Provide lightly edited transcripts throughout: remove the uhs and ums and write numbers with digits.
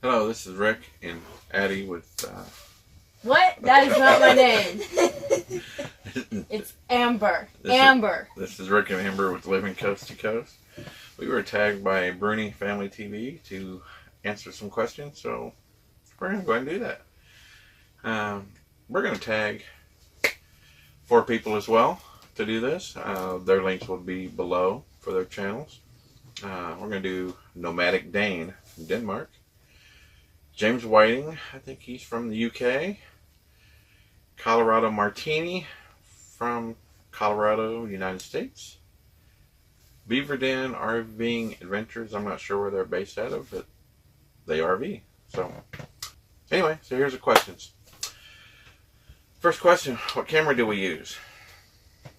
Hello, this is Rick and Addie with... What? That is not my name. It's Amber. Amber. This is Rick and Amber with Living Coast to Coast. We were tagged by Bruni Family TV to answer some questions, so we're going to go ahead and do that. We're going to tag 4 people as well to do this. Their links will be below for their channels. We're going to do Nomadic Dane from Denmark. James Whiting, I think he's from the UK. Colorado Martini from Colorado, United States. Beaver Den RVing Adventures, I'm not sure where they're based out of, but they RV. So, anyway, so here's the questions. First question, what camera do we use?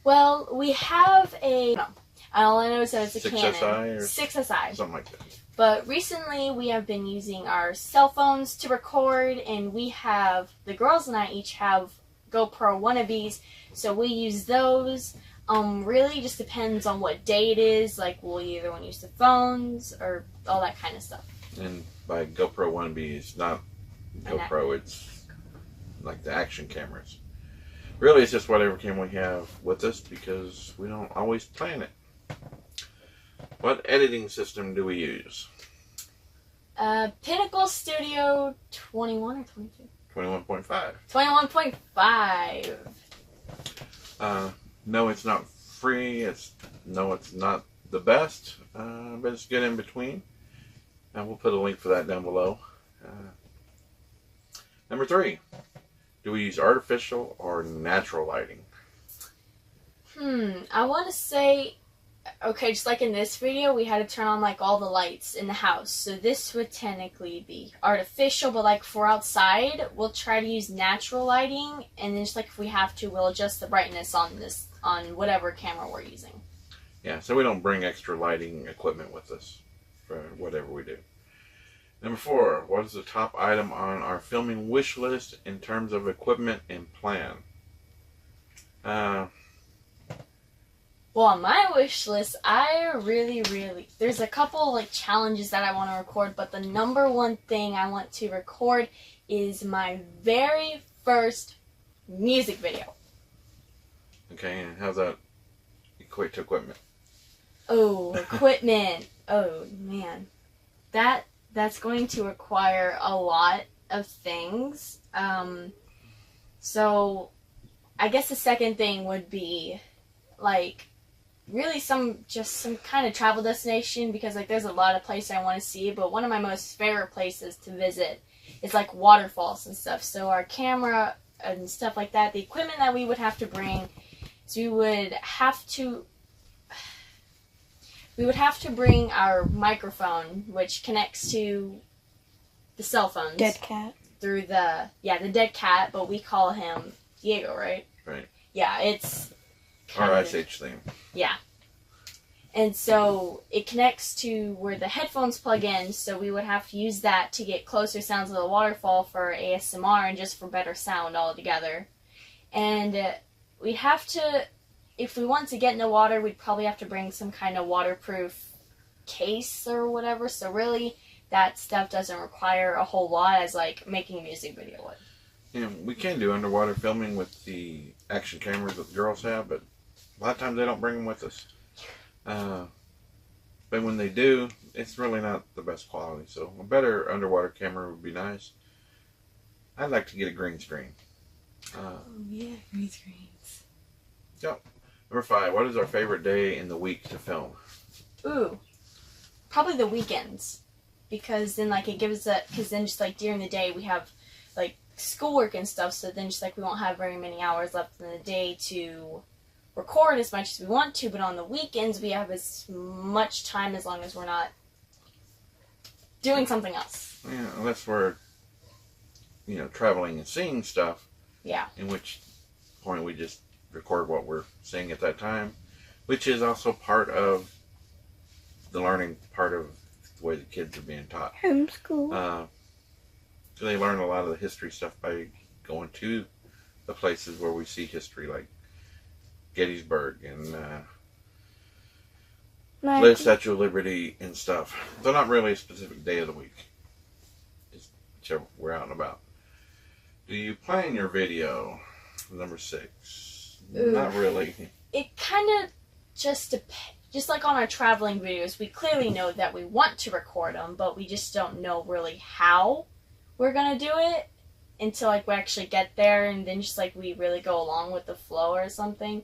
Well, we have a... No, all I know is that it's a 6SI Canon. or 6SI. Something like that. But recently we have been using our cell phones to record, and we have, the girls and I each have GoPro wannabes, so we use those. Really just depends on what day it is, like we'll either want to use the phones or all that kind of stuff. And by GoPro wannabe, it's not GoPro, it's like the action cameras. Really, it's just whatever camera we have with us because we don't always plan it. What editing system do we use? Pinnacle Studio 21 or 22? 21.5. 21.5. No, it's not free. No, it's not the best, but it's good in between. And we'll put a link for that down below. Number 3, do we use artificial or natural lighting? I want to say, okay, just like in this video, we had to turn on like all the lights in the house. So this would technically be artificial, but like for outside, we'll try to use natural lighting. And then just like if we have to, we'll adjust the brightness on whatever camera we're using. Yeah, so we don't bring extra lighting equipment with us for whatever we do. Number 4, what is the top item on our filming wish list in terms of equipment and plan? Well, on my wish list, I really, there's a couple like challenges that I want to record, but the number one thing I want to record is my very first music video. Okay, and how's that equate to equipment? Oh, equipment. Oh, man. That's going to require a lot of things. So, I guess the second thing would be, like, really some kind of travel destination, because like there's a lot of places I want to see, but one of my most favorite places to visit is like waterfalls and stuff. So our camera and stuff like that, the equipment that we would have to bring, is we would have to bring our microphone, which connects to the cell phones. Dead cat. Through the dead cat, but we call him Diego, right? Right. Yeah, it's Our Ice Age theme. Yeah. And so it connects to where the headphones plug in, so we would have to use that to get closer sounds of the waterfall for ASMR and just for better sound altogether. And we'd have to, if we want to get in the water, we'd probably have to bring some kind of waterproof case or whatever. So really, that stuff doesn't require a whole lot as like making a music video would. Yeah, we can do underwater filming with the action cameras that the girls have, but a lot of times they don't bring them with us. But when they do, it's really not the best quality. So a better underwater camera would be nice. I'd like to get a green screen. Oh yeah, green screens. Yep. Number 5, what is our favorite day in the week to film? Ooh, probably the weekends, because then like it gives that, because then just like during the day we have like schoolwork and stuff, so then just like we won't have very many hours left in the day to record as much as we want to, but on the weekends we have as much time as long as we're not doing something else. Yeah, unless we're, traveling and seeing stuff. Yeah. In which point we just record what we're seeing at that time, which is also part of the learning part of the way the kids are being taught. Homeschool. So they learn a lot of the history stuff by going to the places where we see history, like Gettysburg and the Statue of Liberty and stuff. So not really a specific day of the week. whichever we're out and about. Do you plan your video? Number 6. Oof. Not really. It kind of just depends. Just like on our traveling videos, we clearly know that we want to record them, but we just don't know really how we're going to do it until like we actually get there, and then just like we really go along with the flow or something.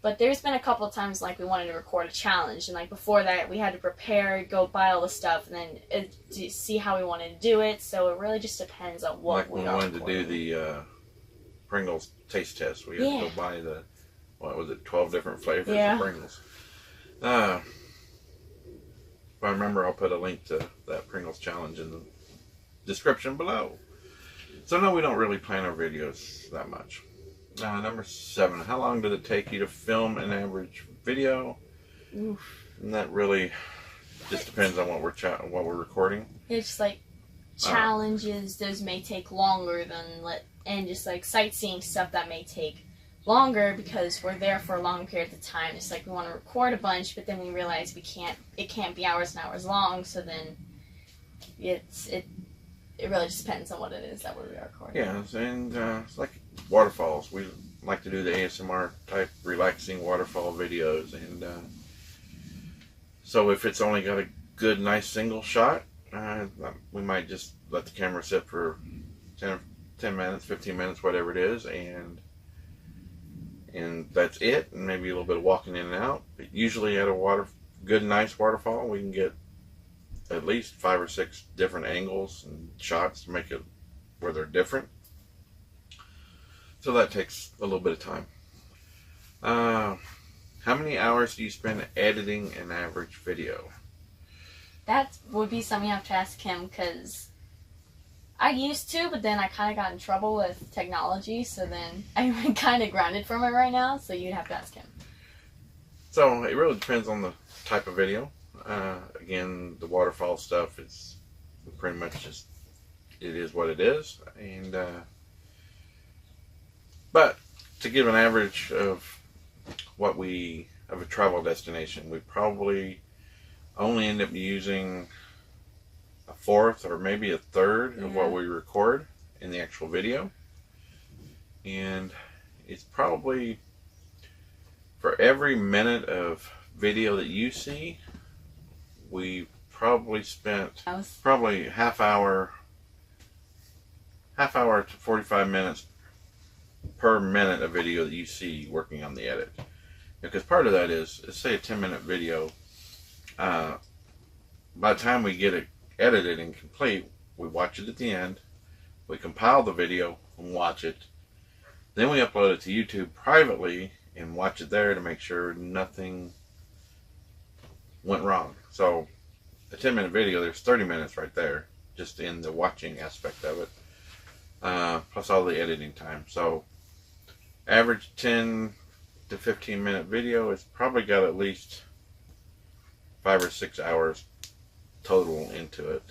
But there's been a couple of times like we wanted to record a challenge, and like before that we had to prepare, go buy all the stuff, and then see how we wanted to do it. So it really just depends on what like we wanted to do the Pringles taste test. We had to go buy the, what was it, 12 different flavors of Pringles. If I remember, I'll put a link to that Pringles challenge in the description below. So no, we don't really plan our videos that much. Number 7, how long did it take you to film an average video? Oof. And that really just depends on what we're recording. It's just like challenges, those may take longer than, and just like sightseeing stuff that may take longer because we're there for a long period of time. It's like we want to record a bunch, but then we realize it can't be hours and hours long, so then it really just depends on what it is that we're recording. Yeah, and it's like waterfalls. We like to do the ASMR type relaxing waterfall videos, and so if it's only got a good nice single shot, we might just let the camera sit for 10 minutes, 15 minutes, whatever it is, and that's it, and maybe a little bit of walking in and out. But usually at a good nice waterfall, we can get at least 5 or 6 different angles and shots to make it where they're different. So that takes a little bit of time. How many hours do you spend editing an average video? That would be something you have to ask him, because I used to, but then I kind of got in trouble with technology, so then I'm kind of grounded from it right now, so you'd have to ask him. So it really depends on the type of video. Again, the waterfall stuff, it's pretty much just, it is what it is. And but to give an average of of a travel destination, we probably only end up using a fourth or maybe a third of what we record in the actual video. And it's probably, for every minute of video that you see, we probably spent probably half hour to 45 minutes per minute of video that you see working on the edit. Because part of that is say a 10-minute video, by the time we get it edited and complete, we watch it at the end, we compile the video and watch it, then we upload it to YouTube privately and watch it there to make sure nothing went wrong. So a 10-minute video, there's 30 minutes right there just in the watching aspect of it, plus all the editing time. So average 10 to 15-minute video, it's probably got at least 5 or 6 hours total into it.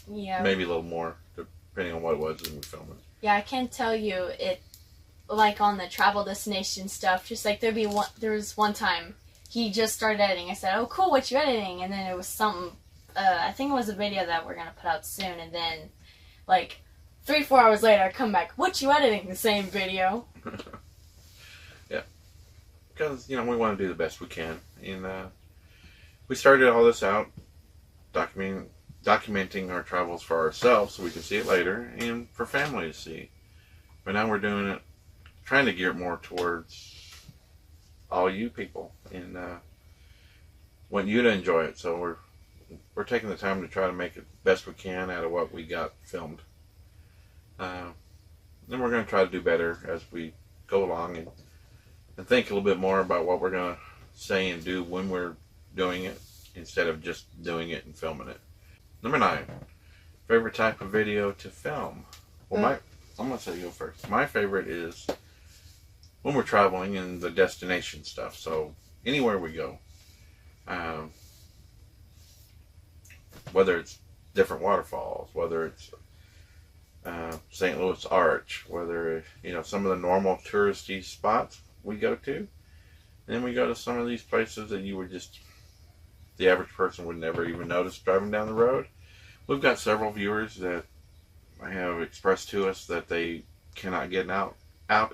Maybe a little more depending on what it was when we filmed it. Yeah, I can tell you, it, like on the travel destination stuff, just like there was one time he just started editing. I said, "Oh, cool, what you editing?" And then it was something, I think it was a video that we're gonna put out soon. And then, like 3-4 hours later, I come back, "What you editing?" The same video. Yeah, because we want to do the best we can, and we started all this out documenting our travels for ourselves so we can see it later, and for family to see. But now we're doing it, trying to gear it more towards all you people, and want you to enjoy it. So we're taking the time to try to make it best we can out of what we got filmed. Then we're going to try to do better as we go along, and think a little bit more about what we're going to say and do when we're doing it, instead of just doing it and filming it. Number 9, favorite type of video to film. Well, I'm going to say you go first. My favorite is when we're traveling and the destination stuff. So anywhere we go, whether it's different waterfalls, whether it's St. Louis Arch, whether some of the normal touristy spots we go to, and then we go to some of these places that the average person would never even notice driving down the road. We've got several viewers that have expressed to us that they cannot get out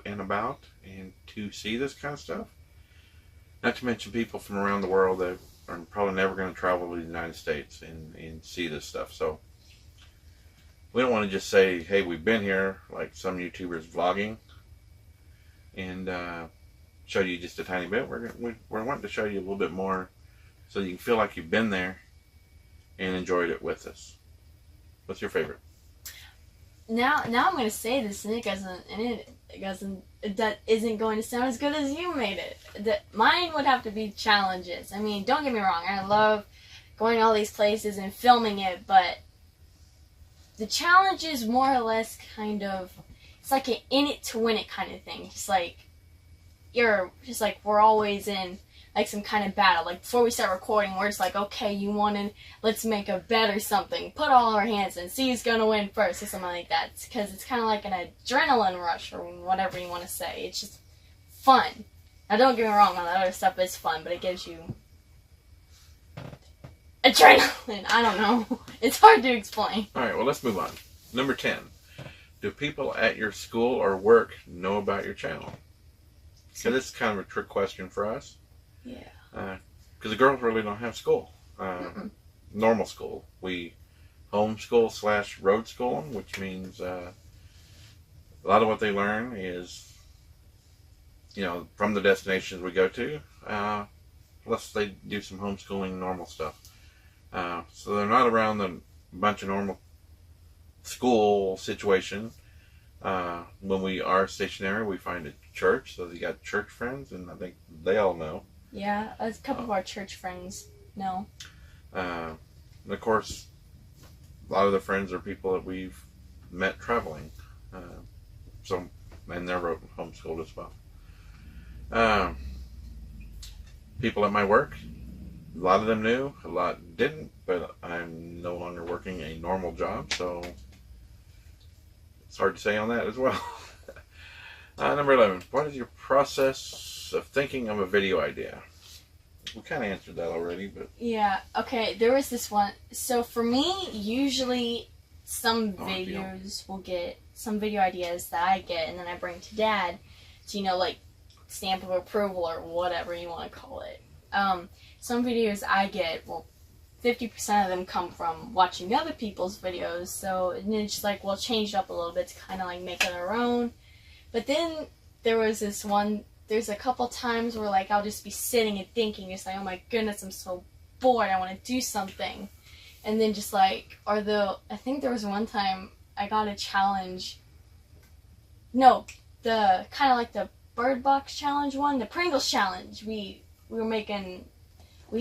and about and to see this kind of stuff. Not to mention people from around the world that are probably never going to travel to the United States and see this stuff. So we don't want to just say, hey, we've been here, like some YouTubers vlogging, and show you just a tiny bit. We're wanting to show you a little bit more so you can feel like you've been there and enjoyed it with us. What's your favorite? Now I'm going to say this, and that isn't going to sound as good as you made it. Mine would have to be challenges. I mean, don't get me wrong, I love going to all these places and filming it, but the challenge is more or less kind of, it's like an in it to win it kind of thing. Just like, we're always in like some kind of battle. Like before we start recording, we're just like, okay, let's make a bet or something. Put all our hands in, see who's gonna win first or something like that. Because it's kind of like an adrenaline rush or whatever you want to say. It's just fun. Now don't get me wrong, all that other stuff is fun, but it gives you adrenaline. I don't know. It's hard to explain. Alright, well, let's move on. Number 10. Do people at your school or work know about your channel? So this is kind of a trick question for us. Yeah. Because the girls really don't have school. Normal school. We homeschool / road school them, which means a lot of what they learn is, from the destinations we go to, plus they do some homeschooling normal stuff. So they're not around the bunch of normal school situation. When we are stationary, we find a church, so they got church friends, and I think they all know. Yeah, a couple of our church friends know. And of course, a lot of the friends are people that we've met traveling. And they're homeschooled as well. People at my work, a lot of them knew, a lot didn't, but I'm no longer working a normal job, so it's hard to say on that as well. Number 11, what is your process of thinking of a video idea? We kind of answered that already, but... Yeah, okay, there was this one. So for me, usually some videos will get, some video ideas that I get, and then I bring to Dad to, like, stamp of approval or whatever you want to call it. Some videos I get, 50% of them come from watching other people's videos, so it's just like, we'll change it up a little bit to kind of like make it our own. But then there was there's a couple times where like I'll just be sitting and thinking, just like, oh my goodness, I'm so bored, I want to do something. And then just like, I think there was one time I got a challenge, no, the kind of like the Bird Box challenge one, the Pringles challenge. We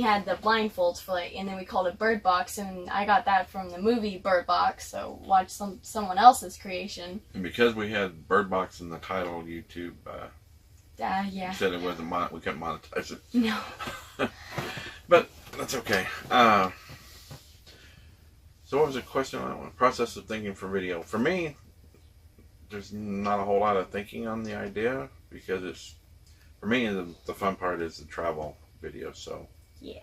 had the blindfolds for like, and then we called it Bird Box, and I got that from the movie Bird Box, so watch someone else's creation. And because we had Bird Box in the title, YouTube yeah. said it wasn't we couldn't monetize it. No. But that's okay. So what was the question on that one? Process of thinking for video. For me, there's not a whole lot of thinking on the idea, because for me, the fun part is the travel video, so... Yeah.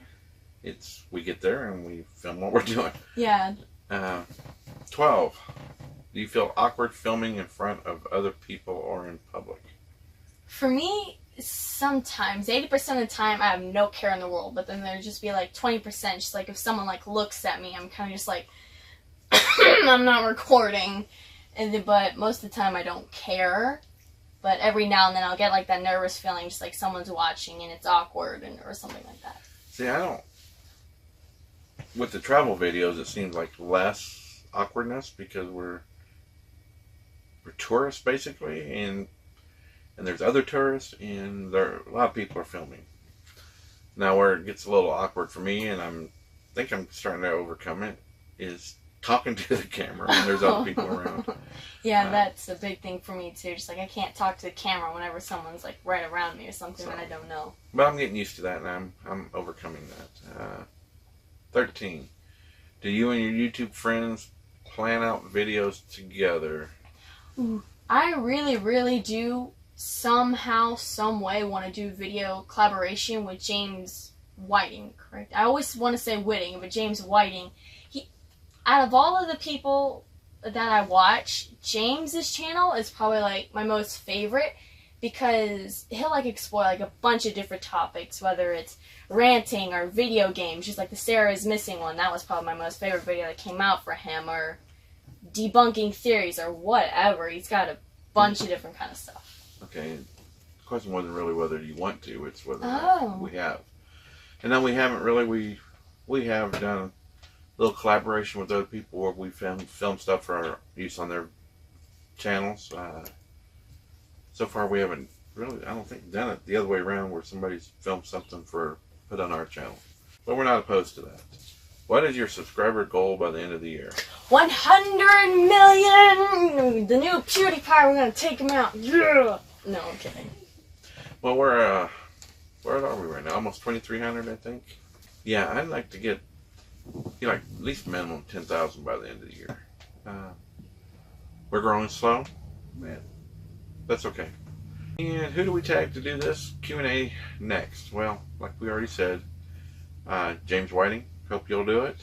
We get there and we film what we're doing. Yeah. 12. Do you feel awkward filming in front of other people or in public? For me, sometimes, 80% of the time, I have no care in the world, but then there'd just be like 20%, just like if someone like looks at me, I'm kind of just like, I'm not recording. But most of the time I don't care. But every now and then I'll get like that nervous feeling, just like someone's watching and it's awkward or something like that. See, I don't... With the travel videos, it seems like less awkwardness because we're tourists, basically, and there's other tourists, and a lot of people are filming. Now, where it gets a little awkward for me, and I think I'm starting to overcome it, is talking to the camera when there's other people around. Yeah, that's a big thing for me too. Just like I can't talk to the camera whenever someone's like right around me or something that I don't know. But I'm getting used to that, and I'm overcoming that. 13. Do you and your YouTube friends plan out videos together? Ooh, I really, really do somehow, some way want to do video collaboration with James Whiting, correct? I always want to say Whiting, but James Whiting. Out of all of the people that I watch, James's channel is probably like my most favorite because he'll like explore like a bunch of different topics, whether it's ranting or video games, just like the Sarah is Missing one. That was probably my most favorite video that came out for him, or debunking theories or whatever. He's got a bunch of different kind of stuff. Okay. The question wasn't really whether you want to, it's whether we have. And then we haven't really, we have done a little collaboration with other people where we film stuff for our use on their channels. So far we haven't really, I don't think, done it the other way around where somebody's filmed something for put on our channel. But we're not opposed to that. What is your subscriber goal by the end of the year? 100 million! The new PewDiePie, we're gonna take him out. Yeah! No, I'm kidding. Well, where are we right now? Almost 2,300, I think. Yeah, I'd like to get, like, at least minimum 10,000 by the end of the year. We're growing slow. Man, that's okay. And who do we tag to do this Q&A next? Well, like we already said, James Whiting, hope you'll do it.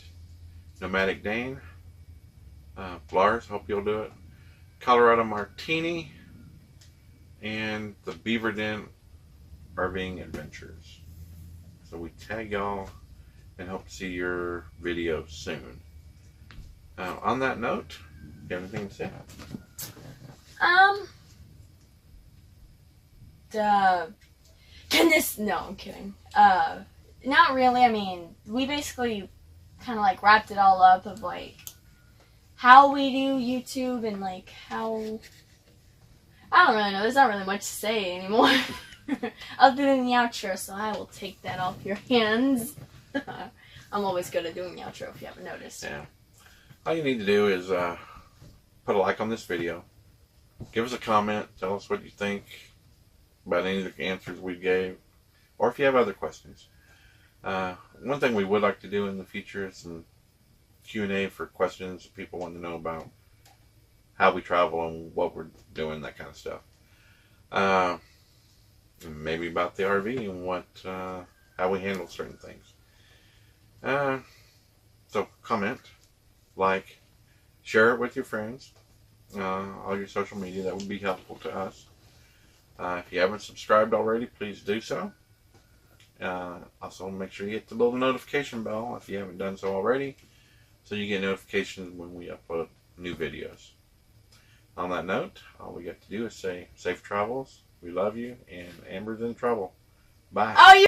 Nomadic Dane, Lars, hope you'll do it. Colorado Martini, and the Beaver Den RVing Adventures. So we tag y'all and hope to see your video soon. On that note, you have anything to say? No, I'm kidding. Not really. I mean, we basically kind of like wrapped it all up of like how we do YouTube and like how, I don't really know. There's not really much to say anymore other than the outro, so I will take that off your hands. I'm always good at doing the outro if you haven't noticed. Yeah. All you need to do is put a like on this video. Give us a comment. Tell us what you think about any of the answers we gave. Or if you have other questions. One thing we would like to do in the future is some Q&A for questions people want to know about how we travel and what we're doing, that kind of stuff. Maybe about the RV and what how we handle certain things. So comment, like, share it with your friends, all your social media. That would be helpful to us. If you haven't subscribed already, please do so. Also make sure you hit the little notification bell if you haven't done so already, so you get notifications when we upload new videos. On that note, all we got to do is say safe travels, we love you, and Amber's in trouble. Bye. Oh,